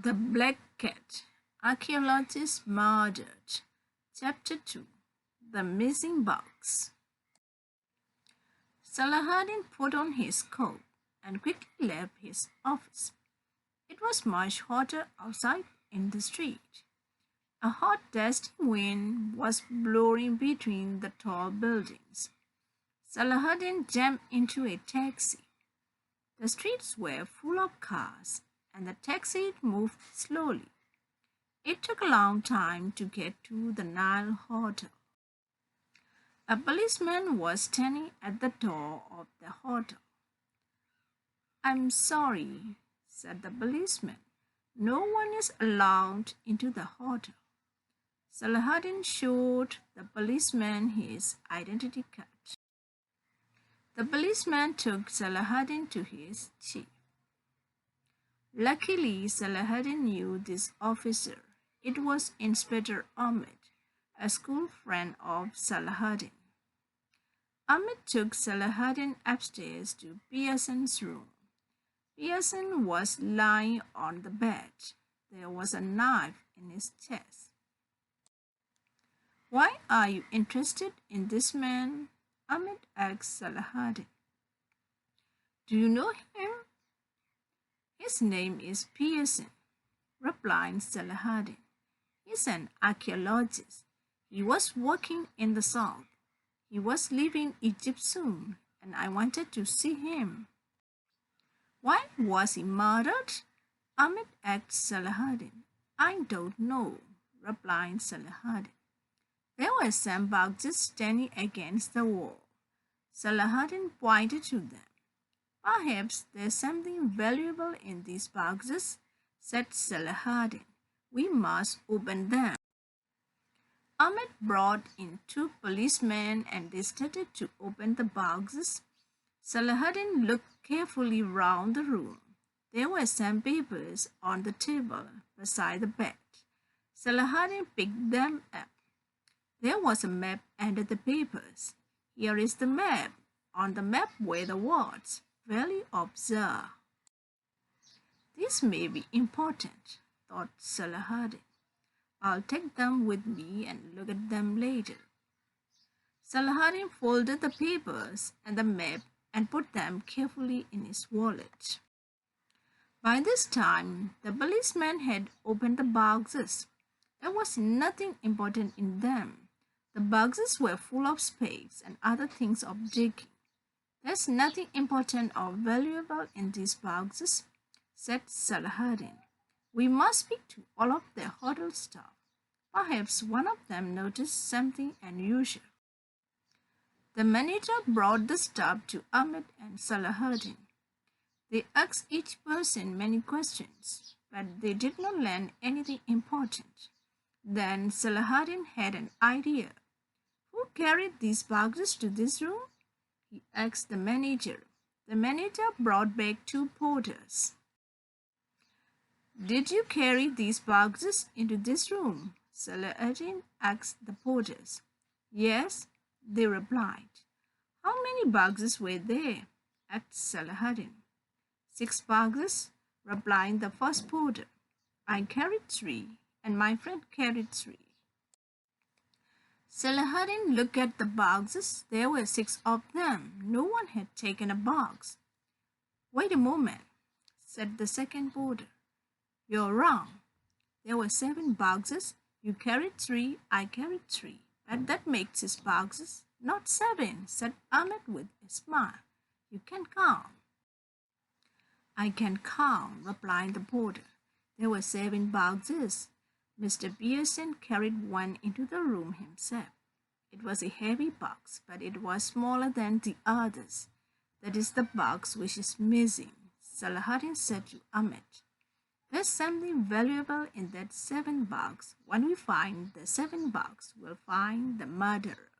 The Black Cat, Archaeologist Murdered. Chapter 2, The Missing Box. Salahuddin put on his coat and quickly left his office. It was much hotter outside in the street. A hot, dusty wind was blowing between the tall buildings. Salahuddin jumped into a taxi. The streets were full of cars, and the taxi moved slowly. It took a long time to get to the Nile Hotel. A policeman was standing at the door of the hotel. "I'm sorry," said the policeman. "No one is allowed into the hotel." Salahuddin showed the policeman his identity card. The policeman took Salahuddin to his chief. Luckily, Salahuddin knew this officer. It was Inspector Ahmed, a school friend of Salahuddin. Ahmed took Salahuddin upstairs to Pearson's room. Pearson was lying on the bed. There was a knife in his chest. "Why are you interested in this man?" Ahmed asked Salahuddin. "Do you know him?" "His name is Pearson," replied Salahuddin. "He's an archaeologist. He was working in the south. He was leaving Egypt soon, and I wanted to see him." "Why was he murdered?" Ahmed asked Salahuddin. "I don't know," replied Salahuddin. There were some boxes standing against the wall. Salahuddin pointed to them. "Perhaps there's something valuable in these boxes," said Salahuddin. "We must open them." Ahmed brought in two policemen and they started to open the boxes. Salahuddin looked carefully round the room. There were some papers on the table beside the bed. Salahuddin picked them up. There was a map under the papers. "Here is the map. On the map were the words, Valley of Zar." "This may be important," thought Salahuddin. "I'll take them with me and look at them later." Salahuddin folded the papers and the map and put them carefully in his wallet. By this time, the policeman had opened the boxes. There was nothing important in them. The boxes were full of spades and other things of digging. "There's nothing important or valuable in these boxes," said Salahuddin. "We must speak to all of the hotel staff. Perhaps one of them noticed something unusual." The manager brought the staff to Ahmed and Salahuddin. They asked each person many questions, but they did not learn anything important. Then Salahuddin had an idea. "Who carried these boxes to this room?" he asked the manager. The manager brought back two porters. "Did you carry these boxes into this room?" Salahuddin asked the porters. "Yes," they replied. "How many boxes were there?" asked Salahuddin. "6 boxes," replied the first porter. "I carried 3, and my friend carried 3. Salahuddin looked at the boxes. There were 6 of them. No one had taken a box. "Wait a moment," said the second porter. "You're wrong. There were 7 boxes. You carried 3, I carried 3. But that makes 6 boxes, not 7, said Ahmed with a smile. "You can count." "I can count," replied the porter. "There were 7 boxes. Mr. Pearson carried one into the room himself. It was a heavy box, but it was smaller than the others. That is the box which is missing," Salahuddin said to Ahmed. "There's something valuable in that 7 box. When we find the 7 box, we'll find the murderer."